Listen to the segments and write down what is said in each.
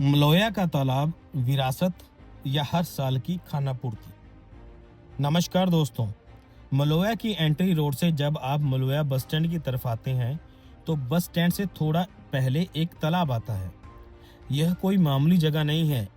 मलोया का तालाब विरासत या हर साल की खाना पूर्ति। नमस्कार दोस्तों, मलोया की एंट्री रोड से जब आप मलोया बस स्टैंड की तरफ आते हैं तो बस स्टैंड से थोड़ा पहले एक तालाब आता है। यह कोई मामूली जगह नहीं है,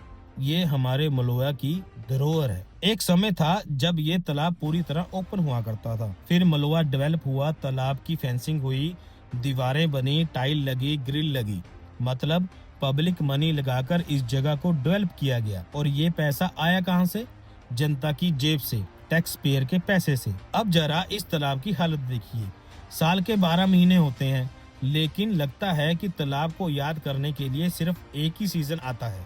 ये हमारे मलोया की धरोहर है। एक समय था जब ये तालाब पूरी तरह ओपन हुआ करता था। फिर मलोया डेवलप हुआ, तालाब की फेंसिंग हुई, दीवारें बनी, टाइल लगी, ग्रिल लगी। मतलब पब्लिक मनी लगाकर इस जगह को डेवलप किया गया। और ये पैसा आया कहां से? जनता की जेब से, टैक्स पेयर के पैसे से। अब जरा इस तालाब की हालत देखिए। साल के 12 महीने होते हैं, लेकिन लगता है कि तालाब को याद करने के लिए सिर्फ एक ही सीजन आता है,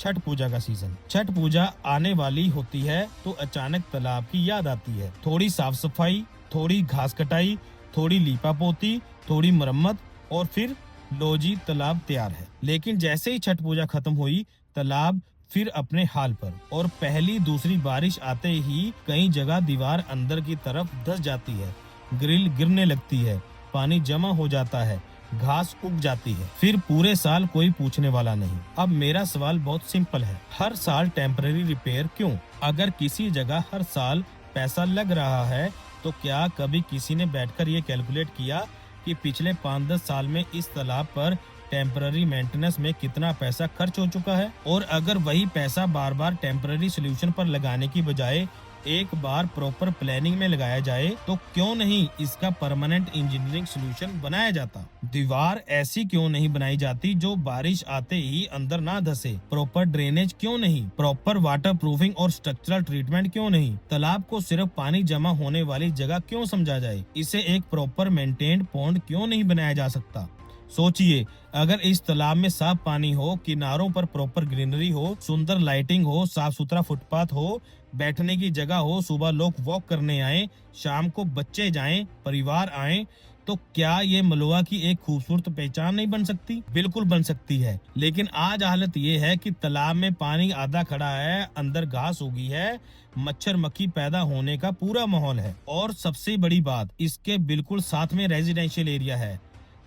छठ पूजा का सीजन। छठ पूजा आने वाली होती है तो अचानक तालाब की याद आती है। थोड़ी साफ सफाई, थोड़ी घास कटाई, थोड़ी लीपा पोती, थोड़ी मरम्मत और फिर लो जी, तालाब तैयार है। लेकिन जैसे ही छठ पूजा खत्म हुई, तालाब फिर अपने हाल पर। और पहली दूसरी बारिश आते ही कई जगह दीवार अंदर की तरफ धंस जाती है, ग्रिल गिरने लगती है, पानी जमा हो जाता है, घास उग जाती है। फिर पूरे साल कोई पूछने वाला नहीं। अब मेरा सवाल बहुत सिंपल है, हर साल टेम्पररी रिपेयर क्यों? अगर किसी जगह हर साल पैसा लग रहा है तो क्या कभी किसी ने बैठकर ये कैलकुलेट किया कि पिछले 5-10 साल में इस तालाब पर टेम्पररी मेंटेनेंस में कितना पैसा खर्च हो चुका है? और अगर वही पैसा बार बार टेम्पररी सोल्यूशन पर लगाने की बजाय एक बार प्रॉपर प्लानिंग में लगाया जाए तो क्यों नहीं इसका परमानेंट इंजीनियरिंग सोल्यूशन बनाया जाता? दीवार ऐसी क्यों नहीं बनाई जाती जो बारिश आते ही अंदर ना धसे? प्रॉपर ड्रेनेज क्यों नहीं? प्रॉपर वाटर प्रूफिंग और स्ट्रक्चरल ट्रीटमेंट क्यों नहीं? तालाब को सिर्फ पानी जमा होने वाली जगह क्यों समझा जाए? इसे एक प्रॉपर मेंटेन्ड पॉन्ड क्यों नहीं बनाया जा सकता? सोचिए, अगर इस तालाब में साफ पानी हो, किनारों पर प्रॉपर ग्रीनरी हो, सुंदर लाइटिंग हो, साफ सुथरा फुटपाथ हो, बैठने की जगह हो, सुबह लोग वॉक करने आए, शाम को बच्चे जाएं, परिवार आए, तो क्या ये मलोआ की एक खूबसूरत पहचान नहीं बन सकती? बिल्कुल बन सकती है। लेकिन आज हालत ये है कि तालाब में पानी आधा खड़ा है, अंदर घास उगी है, मच्छर मक्खी पैदा होने का पूरा माहौल है। और सबसे बड़ी बात, इसके बिल्कुल साथ में रेजिडेंशियल एरिया है।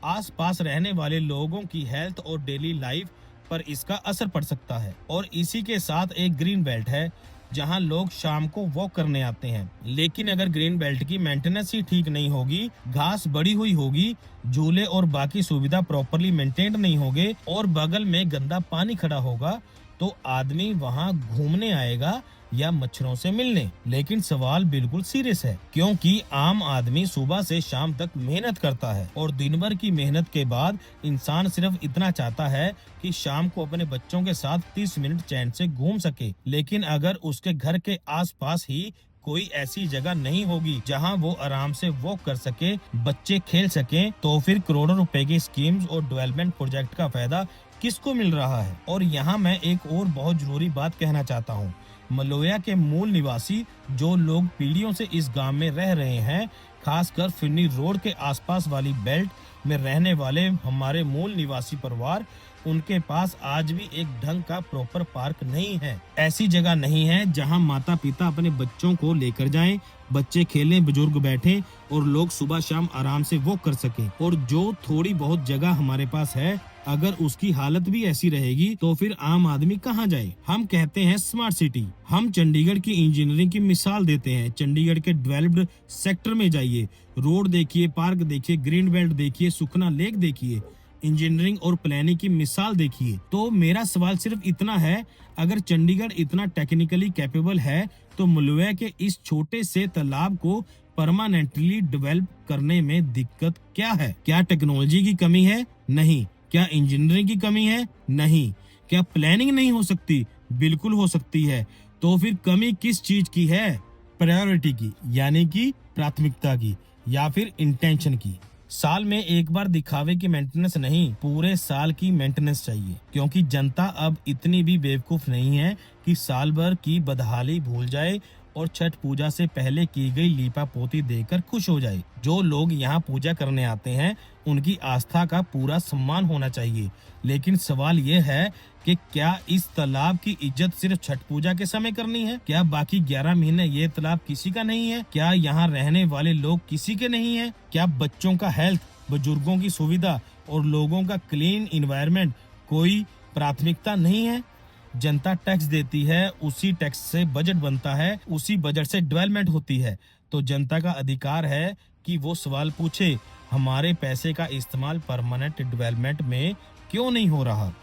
आसपास रहने वाले लोगों की हेल्थ और डेली लाइफ पर इसका असर पड़ सकता है। और इसी के साथ एक ग्रीन बेल्ट है जहां लोग शाम को वॉक करने आते हैं। लेकिन अगर ग्रीन बेल्ट की मेंटेनेंस ही ठीक नहीं होगी, घास बड़ी हुई होगी, झूले और बाकी सुविधा प्रॉपरली मेंटेन नहीं होंगे और बगल में गंदा पानी खड़ा होगा, तो आदमी वहां घूमने आएगा या मच्छरों से मिलने? लेकिन सवाल बिल्कुल सीरियस है, क्योंकि आम आदमी सुबह से शाम तक मेहनत करता है और दिन भर की मेहनत के बाद इंसान सिर्फ इतना चाहता है कि शाम को अपने बच्चों के साथ 30 मिनट चैन से घूम सके। लेकिन अगर उसके घर के आसपास ही कोई ऐसी जगह नहीं होगी जहां वो आराम से वॉक कर सके, बच्चे खेल सकें, तो फिर करोड़ों रुपए की स्कीम्स और डेवलपमेंट प्रोजेक्ट का फायदा किसको मिल रहा है? और यहाँ मैं एक और बहुत जरूरी बात कहना चाहता हूँ। मलोया के मूल निवासी, जो लोग पीढ़ियों से इस गांव में रह रहे हैं, खासकर फिरनी रोड के आसपास वाली बेल्ट में रहने वाले हमारे मूल निवासी परिवार, उनके पास आज भी एक ढंग का प्रॉपर पार्क नहीं है। ऐसी जगह नहीं है जहां माता पिता अपने बच्चों को लेकर जाएं, बच्चे खेलें, बुजुर्ग बैठें और लोग सुबह शाम आराम से वॉक कर सकें। और जो थोड़ी बहुत जगह हमारे पास है, अगर उसकी हालत भी ऐसी रहेगी तो फिर आम आदमी कहाँ जाए? हम कहते हैं स्मार्ट सिटी, हम चंडीगढ़ की इंजीनियरिंग की मिसाल देते हैं। चंडीगढ़ के डेवलप्ड सेक्टर में जाइए, रोड देखिए, पार्क देखिए, ग्रीन बेल्ट देखिए, सुखना लेक देखिए, इंजीनियरिंग और प्लानिंग की मिसाल देखिए। तो मेरा सवाल सिर्फ इतना है, अगर चंडीगढ़ इतना टेक्निकली कैपेबल है तो मलोया के इस छोटे से तालाब को परमानेंटली डेवलप करने में दिक्कत क्या है? क्या टेक्नोलॉजी की कमी है? नहीं। क्या इंजीनियरिंग की कमी है? नहीं। क्या प्लानिंग नहीं हो सकती? बिल्कुल हो सकती है। तो फिर कमी किस चीज की है? प्रायोरिटी की, यानी कि प्राथमिकता की, या फिर इंटेंशन की। साल में एक बार दिखावे की मेंटेनेंस नहीं, पूरे साल की मेंटेनेंस चाहिए। क्योंकि जनता अब इतनी भी बेवकूफ नहीं है कि साल भर की बदहाली भूल जाए और छठ पूजा से पहले की गई लीपा पोती देकर खुश हो जाए। जो लोग यहाँ पूजा करने आते हैं, उनकी आस्था का पूरा सम्मान होना चाहिए। लेकिन सवाल ये है कि क्या इस तालाब की इज्जत सिर्फ छठ पूजा के समय करनी है? क्या बाकी 11 महीने ये तालाब किसी का नहीं है? क्या यहाँ रहने वाले लोग किसी के नहीं है? क्या बच्चों का हेल्थ, बुजुर्गों की सुविधा और लोगों का क्लीन इन्वायरमेंट कोई प्राथमिकता नहीं है। जनता टैक्स देती है, उसी टैक्स से बजट बनता है, उसी बजट से डेवलपमेंट होती है। तो जनता का अधिकार है कि वो सवाल पूछे, हमारे पैसे का इस्तेमाल परमानेंट डेवलपमेंट में क्यों नहीं हो रहा।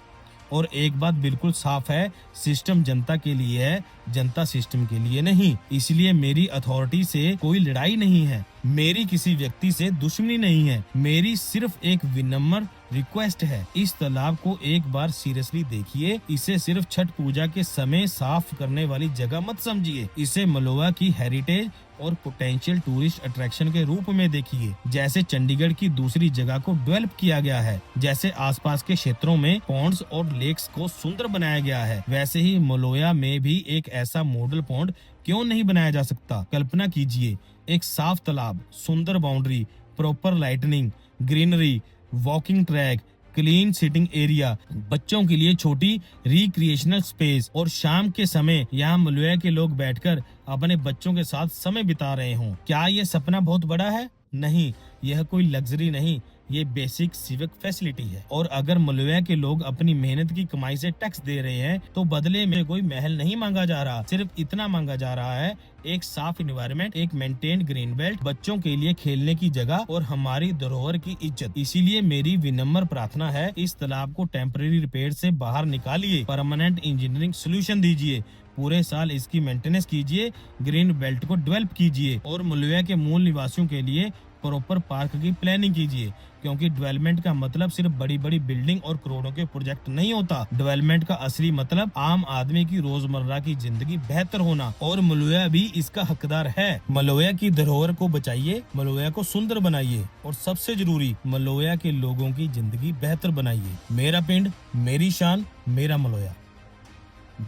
और एक बात बिल्कुल साफ है, सिस्टम जनता के लिए है, जनता सिस्टम के लिए नहीं। इसलिए मेरी अथॉरिटी से कोई लड़ाई नहीं है, मेरी किसी व्यक्ति से दुश्मनी नहीं है, मेरी सिर्फ एक विनम्र रिक्वेस्ट है, इस तालाब को एक बार सीरियसली देखिए। इसे सिर्फ छठ पूजा के समय साफ करने वाली जगह मत समझिए, इसे मलोआ की हेरिटेज और पोटेंशियल टूरिस्ट अट्रैक्शन के रूप में देखिए। जैसे चंडीगढ़ की दूसरी जगह को डेवलप किया गया है, जैसे आसपास के क्षेत्रों में पॉन्ड्स और लेक्स को सुंदर बनाया गया है, वैसे ही मलोया में भी एक ऐसा मॉडल पॉन्ड क्यों नहीं बनाया जा सकता। कल्पना कीजिए, एक साफ तालाब, सुंदर boundary, proper lightning, greenery, walking track, clean sitting area, बच्चों के लिए छोटी रिक्रिएशनल स्पेस, और शाम के समय यहाँ मलुआ के लोग बैठकर अपने बच्चों के साथ समय बिता रहे हों। क्या ये सपना बहुत बड़ा है? नहीं, यह कोई लग्जरी नहीं, ये बेसिक सिविक फैसिलिटी है। और अगर मलुआ के लोग अपनी मेहनत की कमाई से टैक्स दे रहे हैं तो बदले में कोई महल नहीं मांगा जा रहा, सिर्फ इतना मांगा जा रहा है, एक साफ एनवायरनमेंट, एक मेंटेन्ड ग्रीन बेल्ट, बच्चों के लिए खेलने की जगह और हमारी धरोहर की इज्जत। इसीलिए मेरी विनम्र प्रार्थना है, इस तालाब को टेम्पररी रिपेयर से बाहर निकालिए, परमानेंट इंजीनियरिंग सोल्यूशन दीजिए, पूरे साल इसकी मेंटेनेंस कीजिए, ग्रीन बेल्ट को डेवलप कीजिए और मलुआ के मूल निवासियों के लिए प्रॉपर पार्क की प्लानिंग कीजिए। क्योंकि डेवलपमेंट का मतलब सिर्फ बड़ी बड़ी बिल्डिंग और करोड़ों के प्रोजेक्ट नहीं होता। डेवलपमेंट का असली मतलब आम आदमी की रोजमर्रा की जिंदगी बेहतर होना, और मलुआ भी इसका हकदार है। मलुआ की धरोहर को बचाइए, मलुआ को सुंदर बनाइए, और सबसे जरूरी, मलुआ के लोगों की जिंदगी बेहतर बनाइए। मेरा पिंड, मेरी शान, मेरा मलुआ।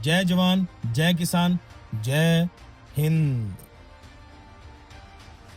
जय जवान, जय किसान, जय हिंद।